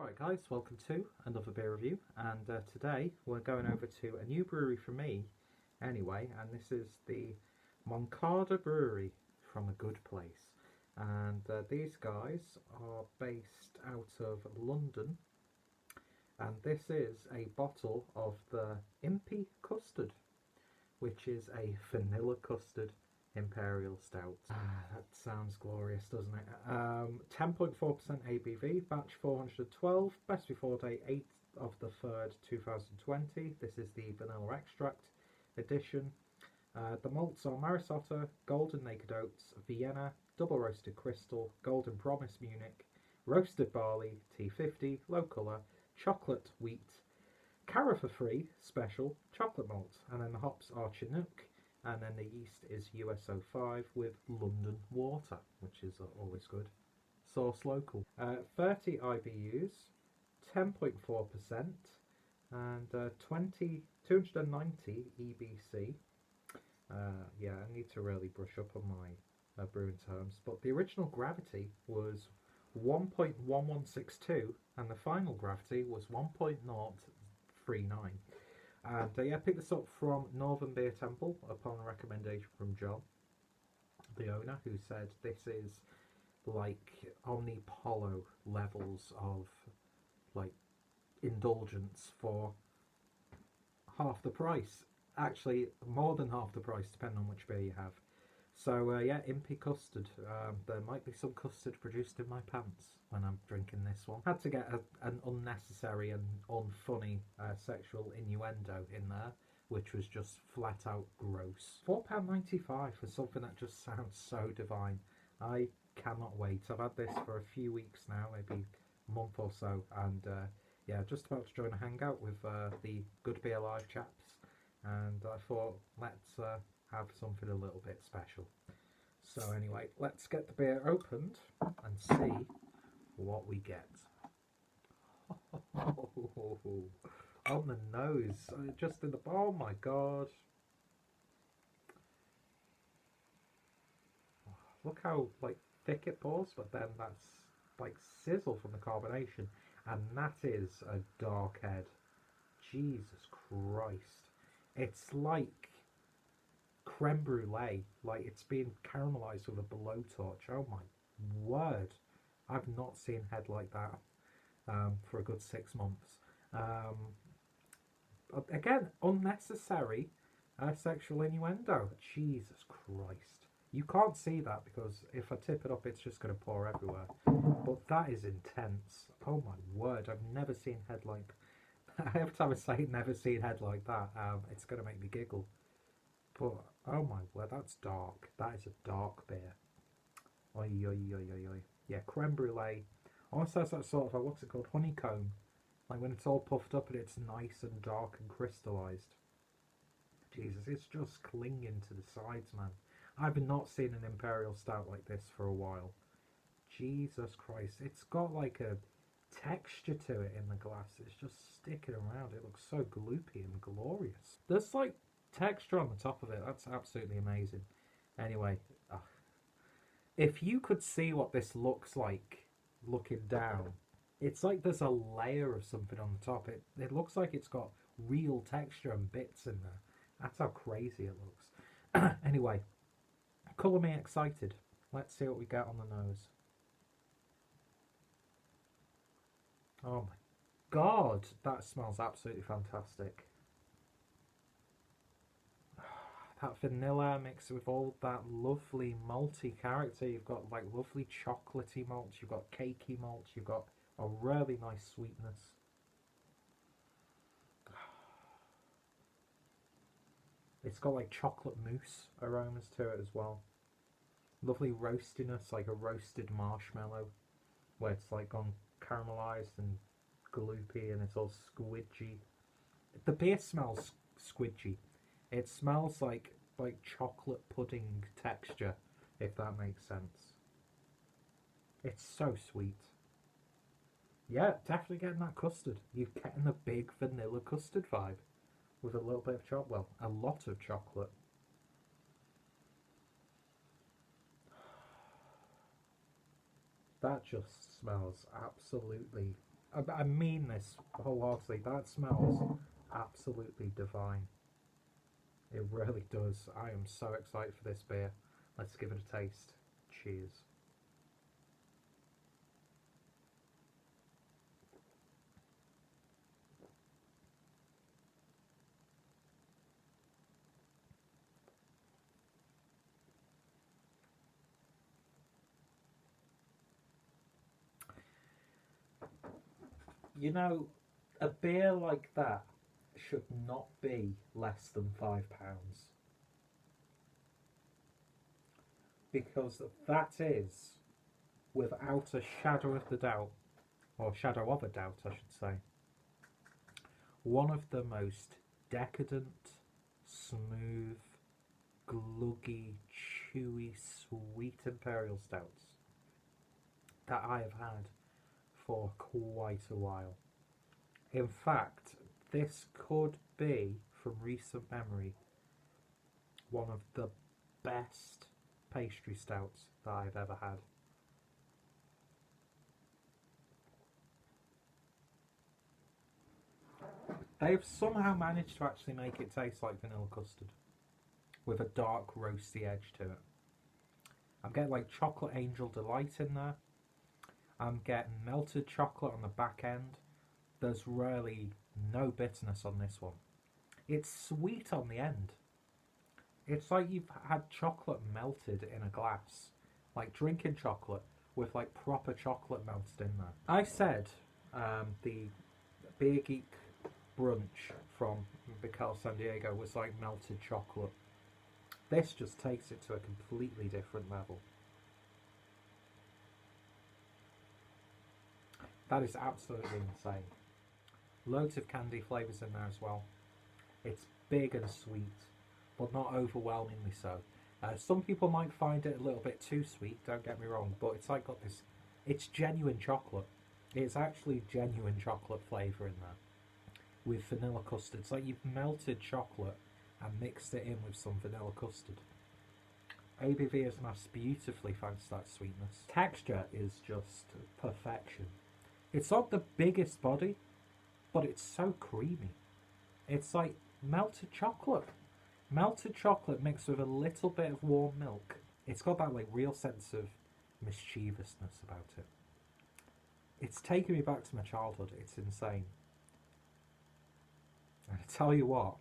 Alright guys, welcome to another beer review, and today we're going over to a new brewery for me anyway, and this is the Moncada Brewery from A Good Place. And these guys are based out of London, and this is a bottle of the Impy Custard, which is a vanilla custard Imperial Stout. That sounds glorious, doesn't it? 10.4% ABV, batch 412, best before date 8th of the 3rd, 2020. This is the vanilla extract edition. The malts are Maris Otter, Golden Naked Oats, Vienna, Double Roasted Crystal, Golden Promise Munich, Roasted Barley, T50, Low Colour, Chocolate Wheat, Carafa Free Special, Chocolate Malt, and then the hops are Chinook, and then the yeast is USO5 with London water, which is always good. Source local. 30 IBUs, 10.4%, and 290 EBC. Yeah, I need to really brush up on my brewing terms, but the original gravity was 1.1162, and the final gravity was 1.039. And yeah, I picked this up from Northern Beer Temple upon a recommendation from John, the owner, who said this is like Omnipollo levels of like indulgence for half the price. Actually, more than half the price, depending on which beer you have. So yeah, Impy Custard. There might be some custard produced in my pants when I'm drinking this one. Had to get an unnecessary and unfunny sexual innuendo in there, which was just flat out gross. £4.95 for something that just sounds so divine. I cannot wait. I've had this for a few weeks now, maybe a month or so, and yeah, just about to join a hangout with the Good Beer Live chaps, and I thought, let's have something a little bit special. So anyway, let's get the beer opened and see what we get. On the nose, just in the, oh my god. Look how like thick it pours, but then that's like sizzle from the carbonation, and that is a dark head. Jesus Christ. It's like creme brulee, like it's been caramelized with a blowtorch. Oh my word, I've not seen head like that for a good 6 months. Again, unnecessary sexual innuendo. Jesus Christ, you can't see that because if I tip it up it's just going to pour everywhere, but that is intense. Oh my word, I've never seen head like every time I say never seen head like that, it's going to make me giggle. But, oh my word, that's dark. That is a dark beer. Oi, oi, oi, oi, oi. Yeah, creme brulee. Almost has that sort of, what's it called, honeycomb. Like when it's all puffed up and it's nice and dark and crystallised. Jesus, it's just clinging to the sides, man. I've not seen an Imperial Stout like this for a while. Jesus Christ. It's got like a texture to it in the glass. It's just sticking around. It looks so gloopy and glorious. There's like texture on the top of it. That's absolutely amazing. Anyway, if you could see what this looks like looking down, it's like there's a layer of something on the top. It looks like it's got real texture and bits in there. That's how crazy it looks. Anyway, colour me excited. Let's see what we get on the nose. Oh my god, that smells absolutely fantastic. That vanilla mixed with all that lovely malty character. You've got like lovely chocolatey malts, you've got cakey malts, you've got a really nice sweetness. It's got like chocolate mousse aromas to it as well. Lovely roastiness, like a roasted marshmallow, where it's like gone caramelized and gloopy and it's all squidgy. The beer smells squidgy. It smells like chocolate pudding texture, if that makes sense. It's so sweet. Yeah, definitely getting that custard. You're getting a big vanilla custard vibe with a little bit of chocolate. Well, a lot of chocolate. That just smells absolutely I mean this wholeheartedly. That smells absolutely divine. It really does. I am so excited for this beer. Let's give it a taste. Cheers. You know, a beer like that should not be less than £5. Because that is, without a shadow of the doubt, or shadow of a doubt, I should say, one of the most decadent, smooth, gluggy, chewy, sweet imperial stouts that I have had for quite a while. In fact, this could be, from recent memory, one of the best pastry stouts that I've ever had. They've somehow managed to actually make it taste like vanilla custard with a dark roasty edge to it. I'm getting like chocolate angel delight in there. I'm getting melted chocolate on the back end. There's really no bitterness on this one. It's sweet on the end. It's like you've had chocolate melted in a glass, like drinking chocolate with like proper chocolate melted in there. I said the Beer Geek brunch from Mikel San Diego was like melted chocolate. This just takes it to a completely different level. That is absolutely insane. Loads of candy flavours in there as well. It's big and sweet, but not overwhelmingly so. Some people might find it a little bit too sweet, don't get me wrong, but it's like got this, it's genuine chocolate. It's actually genuine chocolate flavour in there with vanilla custard. It's like you've melted chocolate and mixed it in with some vanilla custard. ABV is masked beautifully thanks to that sweetness. Texture is just perfection. It's not the biggest body, but it's so creamy. It's like melted chocolate. Melted chocolate mixed with a little bit of warm milk. It's got that like real sense of mischievousness about it. It's taken me back to my childhood. It's insane. And I tell you what,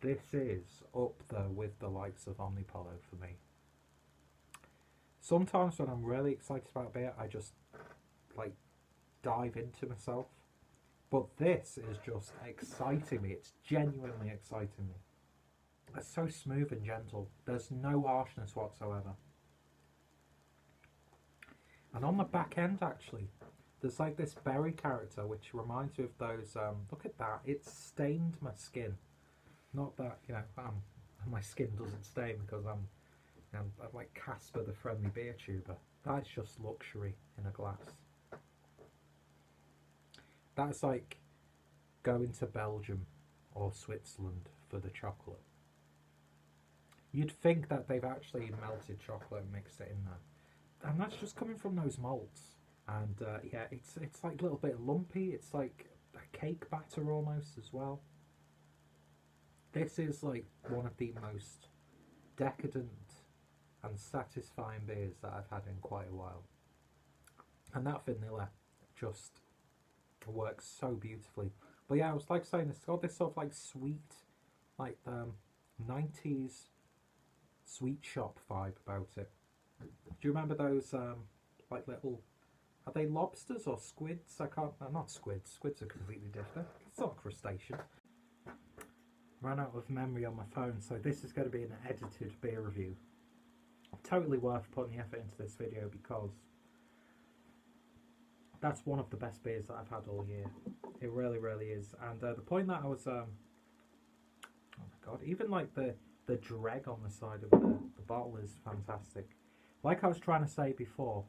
this is up there with the likes of Omnipollo for me. Sometimes when I'm really excited about beer, I just like dive into myself. But this is just exciting me. It's genuinely exciting me. It's so smooth and gentle. There's no harshness whatsoever. And on the back end, actually, there's like this berry character which reminds me of those. Look at that! It's stained my skin. Not that my skin doesn't stain because I'm like Casper the Friendly Beer Tuber. That's just luxury in a glass. That's like going to Belgium or Switzerland for the chocolate. You'd think that they've actually melted chocolate and mixed it in there. And that's just coming from those malts. And yeah, it's like a little bit lumpy. It's like a cake batter almost as well. This is like one of the most decadent and satisfying beers that I've had in quite a while. And that vanilla just works so beautifully. But yeah, I was like saying, it's got this sort of like sweet, like 90s sweet shop vibe about it. Do you remember those like little, are they lobsters or squids? I can't, not squids. Squids are completely different. It's not a crustacean. Ran out of memory on my phone, so this is going to be an edited beer review. Totally worth putting the effort into this video because that's one of the best beers that I've had all year. It really, really is. And the point that I was, oh my god, even like the dreg on the side of the bottle is fantastic. Like I was trying to say before,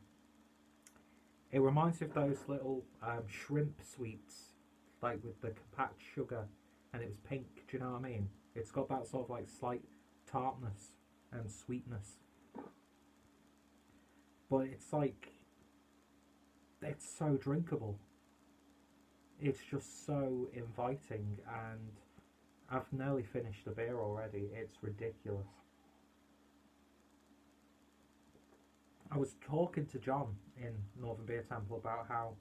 it reminds me of those little shrimp sweets, like with the compact sugar, and it was pink, do you know what I mean? It's got that sort of like slight tartness and sweetness. But it's like, it's so drinkable. It's just so inviting, and I've nearly finished the beer already. It's ridiculous. I was talking to John in Northern Beer Temple about how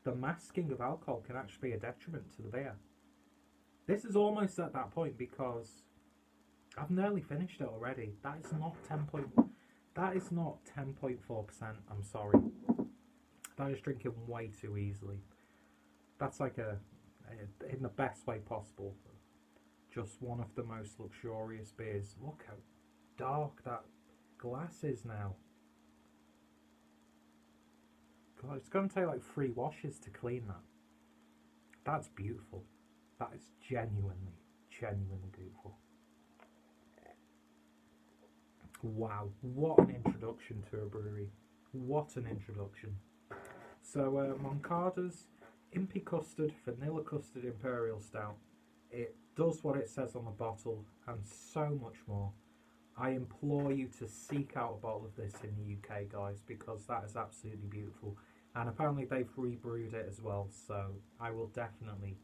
the masking of alcohol can actually be a detriment to the beer. This is almost at that point because I've nearly finished it already. That is not 10.4%. I'm sorry. That is drinking way too easily. That's like in the best way possible, just one of the most luxurious beers. Look how dark that glass is now. God, it's going to take like 3 washes to clean that. That's beautiful. That is genuinely beautiful. Wow, what an introduction to a brewery. What an introduction. So Moncada's Impy Custard, Vanilla Custard Imperial Stout. It does what it says on the bottle and so much more. I implore you to seek out a bottle of this in the UK, guys, because that is absolutely beautiful. And apparently they've rebrewed it as well, so I will definitely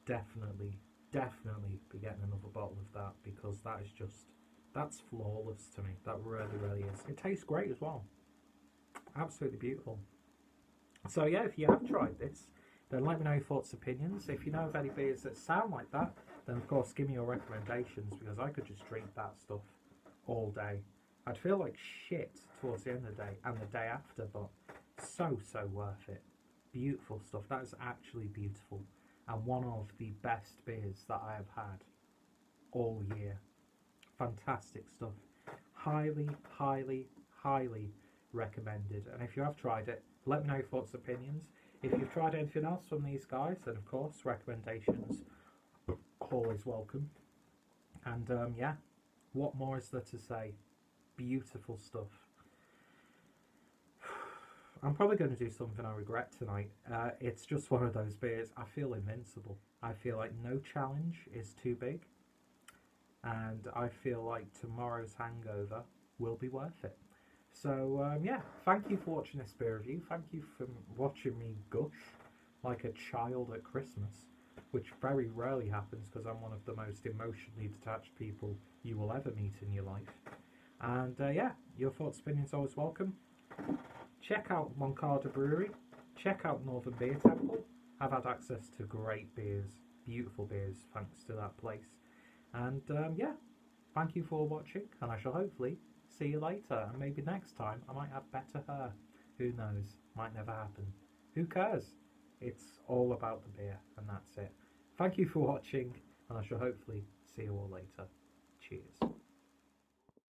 be getting another bottle of that, because that is just, that's flawless to me. That really is. It tastes great as well. Absolutely beautiful. So yeah, if you have tried this, then let me know your thoughts, opinions. If you know of any beers that sound like that, then of course give me your recommendations, because I could just drink that stuff all day. I'd feel like shit towards the end of the day and the day after, but so worth it. Beautiful stuff. That is actually beautiful, and one of the best beers that I have had all year. Fantastic stuff. Highly recommended. And if you have tried it, let me know your thoughts, opinions. If you've tried anything else from these guys, then of course recommendations always welcome. And yeah, what more is there to say? Beautiful stuff. I'm probably going to do something I regret tonight. It's just one of those beers. I feel invincible. I feel like no challenge is too big, and I feel like tomorrow's hangover will be worth it. So yeah, thank you for watching this beer review. Thank you for watching me gush like a child at Christmas, which very rarely happens because I'm one of the most emotionally detached people you will ever meet in your life. And yeah, your thoughts, opinions always welcome. Check out Moncada Brewery. Check out Northern Beer Temple. I've had access to great beers, beautiful beers, thanks to that place. And yeah, thank you for watching, and I shall hopefully see you later. And maybe next time I might have better hair. Who knows? Might never happen. Who cares? It's all about the beer, and that's it. Thank you for watching, and I shall hopefully see you all later. Cheers.